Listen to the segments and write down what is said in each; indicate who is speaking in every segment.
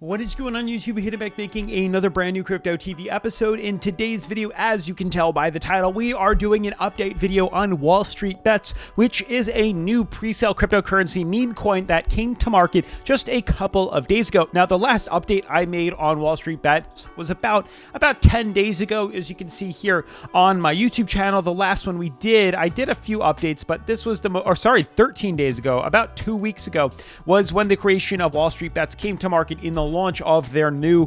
Speaker 1: What is going on YouTube? Hit it back making another brand new Crypto TV episode. In today's video, as you can tell by the title, we are doing an update video on Wall Street Bets, which is a new pre-sale cryptocurrency meme coin that came to market just a couple of days ago. Now, the last update I made on Wall Street Bets was about 10 days ago, as you can see here on my YouTube channel. The last one I did a few updates, but this was 13 days ago, about 2 weeks ago, was when the creation of Wall Street Bets came to market in the launch of their new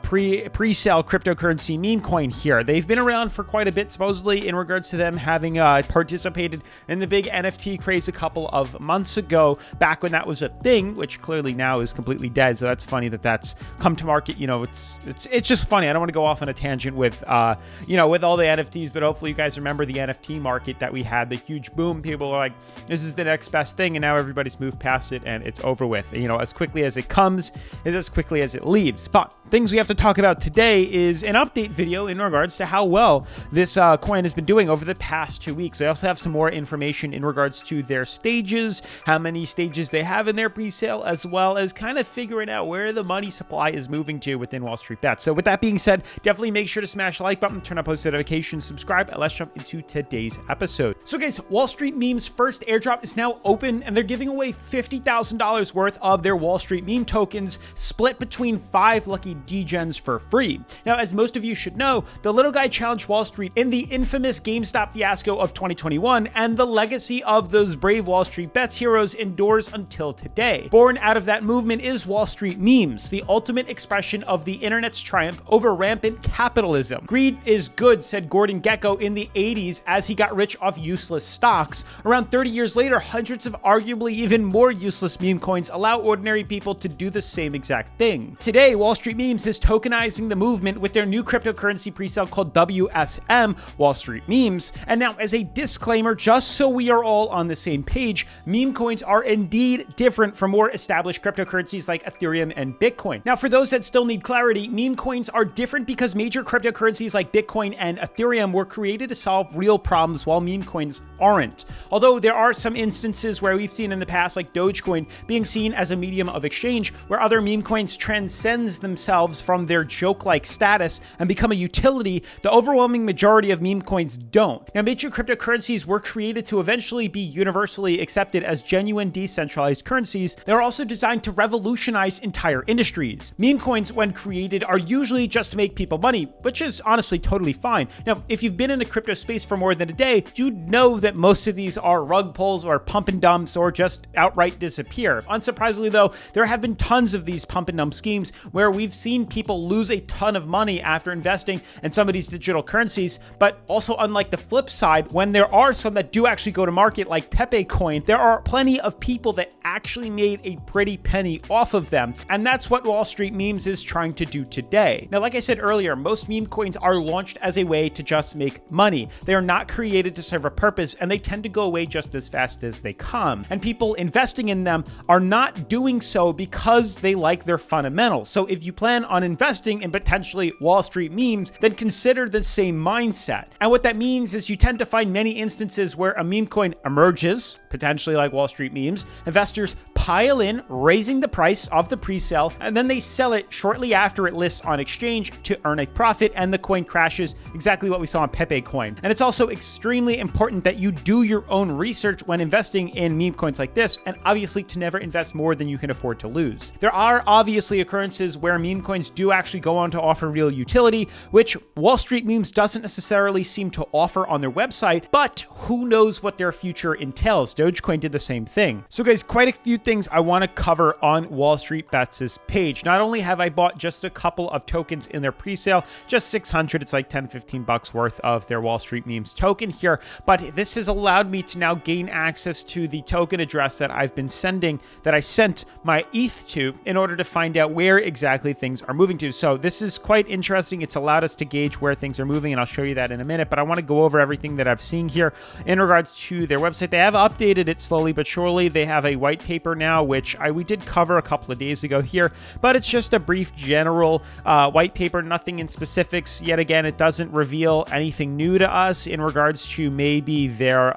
Speaker 1: pre-sale cryptocurrency meme coin here. They've been around for quite a bit, supposedly, in regards to them having participated in the big NFT craze a couple of months ago, back when that was a thing, which clearly now is completely dead. So that's funny that that's come to market. You know, it's just funny. I don't want to go off on a tangent with with all the NFTs, but hopefully you guys remember the NFT market that we had, the huge boom. People were like, this is the next best thing, and now everybody's moved past it and it's over with. You know, as quickly as it comes is as quickly as it leaves. But things we have to talk about today is an update video in regards to how well this coin has been doing over the past 2 weeks. I also have some more information in regards to their stages, how many stages they have in their pre-sale, as well as kind of figuring out where the money supply is moving to within Wall Street Bets. So with that being said, definitely make sure to smash the like button, turn on post notifications, subscribe, and let's jump into today's episode. So guys, Wall Street Meme's first airdrop is now open, and they're giving away $50,000 worth of their Wall Street Meme tokens, split between 5 lucky degens for free. Now, as most of you should know, the little guy challenged Wall Street in the infamous GameStop fiasco of 2021, and the legacy of those brave Wall Street Bets heroes endures until today. Born out of that movement is Wall Street Memes, the ultimate expression of the internet's triumph over rampant capitalism. Greed is good, said Gordon Gekko in the 80s as he got rich off useless stocks. Around 30 years later, hundreds of arguably even more useless meme coins allow ordinary people to do the same exact thing. Today, Wall Street Memes is tokenizing the movement with their new cryptocurrency presale called WSM, Wall Street Memes. And now, as a disclaimer, just so we are all on the same page, meme coins are indeed different from more established cryptocurrencies like Ethereum and Bitcoin. Now, for those that still need clarity, meme coins are different because major cryptocurrencies like Bitcoin and Ethereum were created to solve real problems, while meme coins aren't. Although there are some instances where we've seen in the past, like Dogecoin, being seen as a medium of exchange, where other meme coins transcends themselves from their joke-like status and become a utility, the overwhelming majority of meme coins don't. Now, major cryptocurrencies were created to eventually be universally accepted as genuine decentralized currencies. They're also designed to revolutionize entire industries. Meme coins, when created, are usually just to make people money, which is honestly totally fine. Now, if you've been in the crypto space for more than a day, you know that most of these are rug pulls or pump and dumps or just outright disappear. Unsurprisingly though, there have been tons of these pump and dump schemes where we've seen people lose a ton of money after investing in some of these digital currencies. But also, unlike the flip side, when there are some that do actually go to market, like Pepe coin, there are plenty of people that actually made a pretty penny off of them. And that's what Wall Street Memes is trying to do today. Now, like I said earlier, most meme coins are launched as a way to just make money. They are not created to serve a purpose, and they tend to go away just as fast as they come. And people investing in them are not doing so because they like their fundamentals. So if you plan on investing in potentially Wall Street Memes, then consider the same mindset. And what that means is you tend to find many instances where a meme coin emerges, potentially like Wall Street Memes. Investors pile in, raising the price of the pre-sale, and then they sell it shortly after it lists on exchange to earn a profit, and the coin crashes, exactly what we saw on Pepe coin. And it's also extremely important that you do your own research when investing in meme coins like this, and obviously to never invest more than you can afford to lose. There are obviously occurrences where meme coins do actually go on to offer real utility, which Wall Street Memes doesn't necessarily seem to offer on their website, but who knows what their future entails. Dogecoin did the same thing. So guys, quite a few things I want to cover on Wall Street Bets' page. Not only have I bought just a couple of tokens in their pre-sale, just 600, it's like 10-15 bucks worth of their Wall Street Memes token here, but this has allowed me to now gain access to the token address that I've been sending, that I sent my ETH to, in order to find out where exactly things are moving to. So this is quite interesting. It's allowed us to gauge where things are moving, and I'll show you that in a minute, but I want to go over everything that I've seen here in regards to their website. They have updated it slowly but surely. They have a white paper now, which we did cover a couple of days ago here, but it's just a brief general white paper, nothing in specifics. Yet again, it doesn't reveal anything new to us in regards to maybe their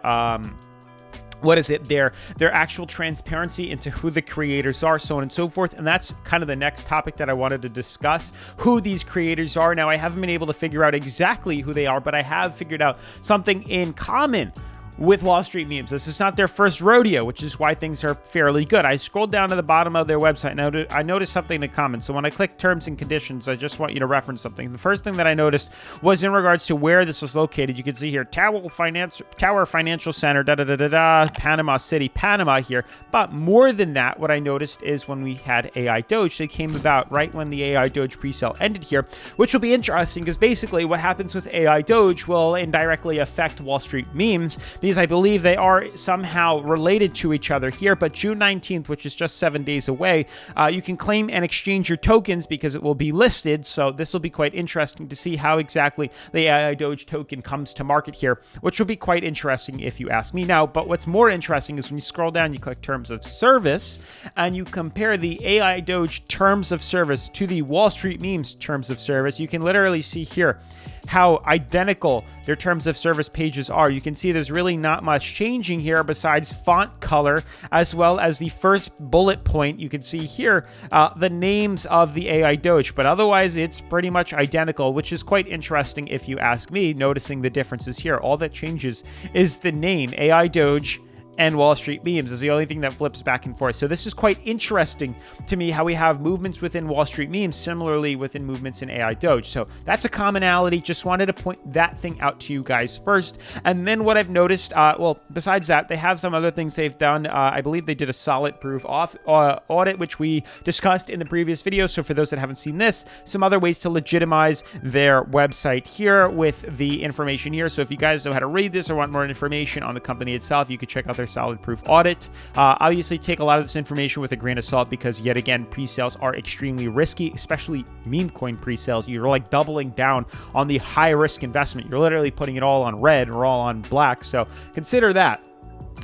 Speaker 1: their actual transparency into who the creators are, so on and so forth. And that's kind of the next topic that I wanted to discuss, who these creators are. Now, I haven't been able to figure out exactly who they are, but I have figured out something in common with Wall Street Memes. This is not their first rodeo, which is why things are fairly good. I scrolled down to the bottom of their website and I noticed something in common. So when I click terms and conditions, I just want you to reference something. The first thing that I noticed was in regards to where this was located. You can see here, Tower Financial Center, Panama City, Panama here. But more than that, what I noticed is when we had AI Doge, they came about right when the AI Doge pre-sale ended here, which will be interesting because basically what happens with AI Doge will indirectly affect Wall Street Memes, because I believe they are somehow related to each other here. But June 19th, which is just 7 days away, you can claim and exchange your tokens because it will be listed. So this will be quite interesting to see how exactly the AI Doge token comes to market here, which will be quite interesting if you ask me now. But what's more interesting is when you scroll down, you click terms of service and you compare the AI Doge terms of service to the Wall Street Memes terms of service. You can literally see here how identical their terms of service pages are. You can see there's really not much changing here besides font color, as well as the first bullet point. You can see here the names of the AI Doge, but otherwise it's pretty much identical, which is quite interesting if you ask me, noticing the differences here. All that changes is the name. AI Doge and Wall Street Memes is the only thing that flips back and forth. So this is quite interesting to me, how we have movements within Wall Street Memes, similarly within movements in AI Doge. So that's a commonality. Just wanted to point that thing out to you guys first. And then what I've noticed, well, besides that, they have some other things they've done. I believe they did a solid proof audit, which we discussed in the previous video. So for those that haven't seen this, some other ways to legitimize their website here with the information here. So if you guys know how to read this or want more information on the company itself, you could check out their solid proof audit. Obviously take a lot of this information with a grain of salt because, yet again, pre-sales are extremely risky, especially meme coin pre-sales. You're like doubling down on the high risk investment. You're literally putting it all on red or all on black. So consider that.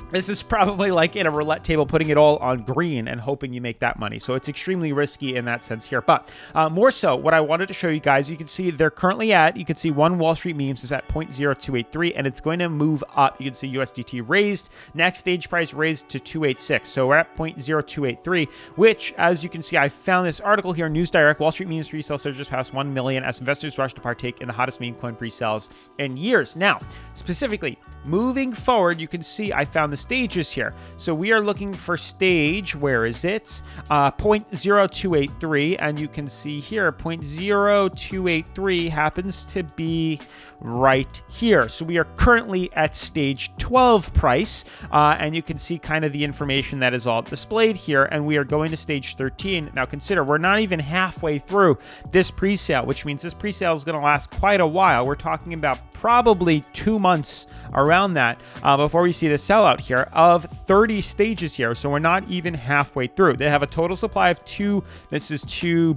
Speaker 1: This is probably like in a roulette table, putting it all on green and hoping you make that money. So it's extremely risky in that sense here. But more so, what I wanted to show you guys, you can see they're currently at, you can see one Wall Street Memes is at 0.0283, and it's going to move up. You can see USDT raised, next stage price raised to 286. So we're at 0.0283, which, as you can see, I found this article here, News Direct, Wall Street Memes pre-sale surges past 1 million as investors rush to partake in the hottest meme coin pre-sales in years. Now, specifically, moving forward, you can see I found the stages here. So we are looking for stage, where is it? 0.0283, and you can see here 0.0283 happens to be right here. So we are currently at stage 12 price, and you can see kind of the information that is all displayed here, and we are going to stage 13. Now consider, we're not even halfway through this pre-sale, which means this pre-sale is going to last quite a while. We're talking about probably 2 months around that before we see the sellout here of 30 stages here. So we're not even halfway through. They have a total supply of 2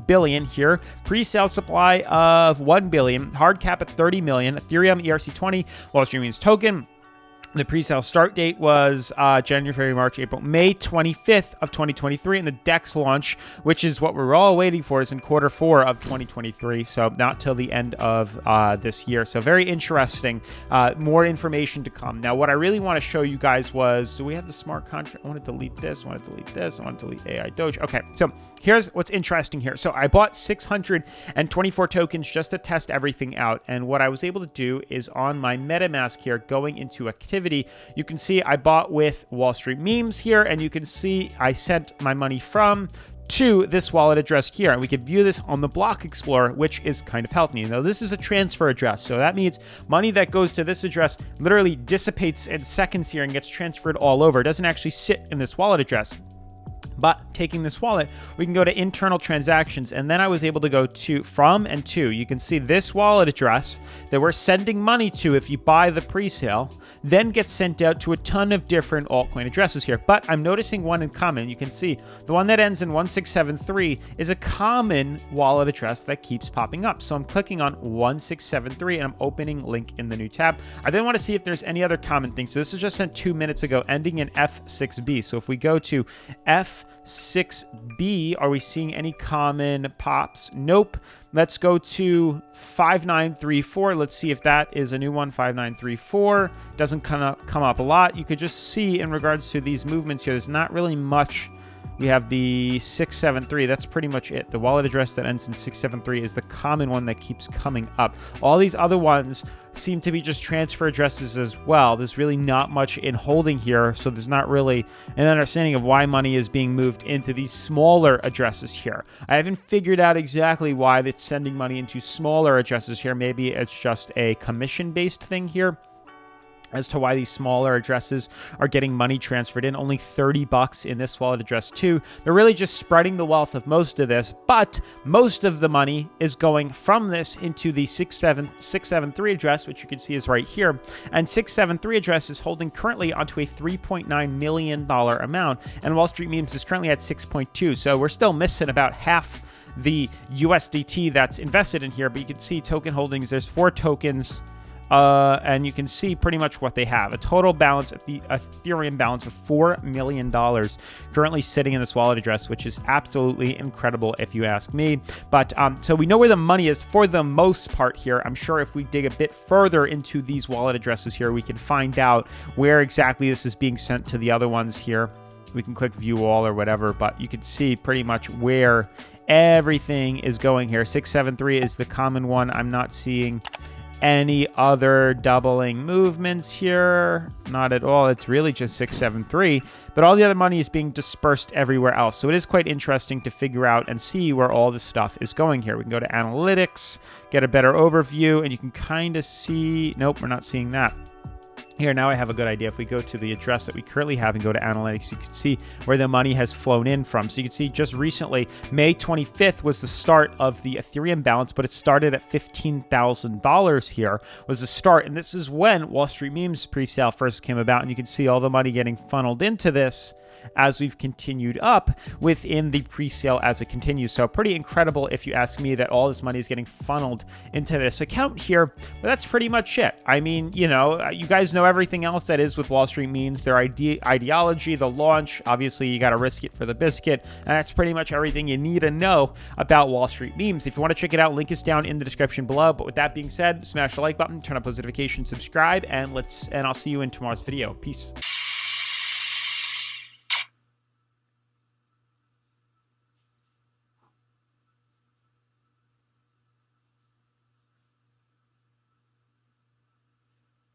Speaker 1: billion here, pre-sale supply of 1 billion, hard cap at 30 million, Ethereum ERC20, Wall Street Memes token. The pre-sale start date was January, February, March, April, May 25th of 2023, and the DEX launch, which is what we're all waiting for, is in Q4 of 2023, so not till the end of this year. So very interesting. More information to come. Now, what I really want to show you guys was, do we have the smart contract? I want to delete this. I want to delete this. I want to delete AI Doge. Okay, so here's what's interesting here. So I bought 624 tokens just to test everything out, and what I was able to do is on my MetaMask here, going into activity, you can see I bought with Wall Street Memes here, and you can see I sent my money from to this wallet address here, and we can view this on the Block Explorer, which is kind of healthy. Now, this is a transfer address, so that means money that goes to this address literally dissipates in seconds here and gets transferred all over. It doesn't actually sit in this wallet address. But taking this wallet, we can go to internal transactions, and then I was able to go to from and to. You can see this wallet address that we're sending money to if you buy the pre-sale, then gets sent out to a ton of different altcoin addresses here. But I'm noticing one in common. You can see the one that ends in 1673 is a common wallet address that keeps popping up. So I'm clicking on 1673 and I'm opening link in the new tab. I then want to see if there's any other common things. So this was just sent 2 minutes ago, ending in F6B. So if we go to F 6B. Are we seeing any common pops? Nope. Let's go to 5934. Let's see if that is a new one. 5934 doesn't come up a lot. You could just see in regards to these movements here, there's not really much. We have the 673. That's pretty much it. The wallet address that ends in 673 is the common one that keeps coming up. All these other ones seem to be just transfer addresses as well. There's really not much in holding here, so there's not really an understanding of why money is being moved into these smaller addresses here. I haven't figured out exactly why it's sending money into smaller addresses here. Maybe it's just a commission-based thing here as to why these smaller addresses are getting money transferred in. Only $30 in this wallet address too. They're really just spreading the wealth of most of this, but most of the money is going from this into the 673 address, which you can see is right here. And 673 address is holding currently onto a $3.9 million amount, and Wall Street Memes is currently at 6.2. So we're still missing about half the USDT that's invested in here, but you can see token holdings. There's 4 tokens. And you can see pretty much what they have. A total balance, the Ethereum balance of $4 million currently sitting in this wallet address, which is absolutely incredible if you ask me. But so we know where the money is for the most part here. I'm sure if we dig a bit further into these wallet addresses here, we can find out where exactly this is being sent to the other ones here. We can click view all or whatever, but you can see pretty much where everything is going here. 673 is the common one. I'm not seeing any other doubling movements here. Not at all. It's really just 673, but all the other money is being dispersed everywhere else. So it is quite interesting to figure out and see where all this stuff is going here. We can go to analytics, get a better overview, and you can kind of see, nope, we're not seeing that. Here, now I have a good idea. If we go to the address that we currently have and go to analytics, you can see where the money has flown in from. So you can see just recently, May 25th was the start of the Ethereum balance, but it started at $15,000 here was the start. And this is when Wall Street Memes pre-sale first came about. And you can see all the money getting funneled into this as we've continued up within the pre-sale as it continues. So pretty incredible, if you ask me, that all this money is getting funneled into this account here. But that's pretty much it. I mean, you know, you guys know everything else that is with Wall Street Memes, their ideology, the launch. Obviously, you got to risk it for the biscuit. And that's pretty much everything you need to know about Wall Street Memes. If you want to check it out, link is down in the description below. But with that being said, smash the like button, turn on post notifications, subscribe, and I'll see you in tomorrow's video. Peace.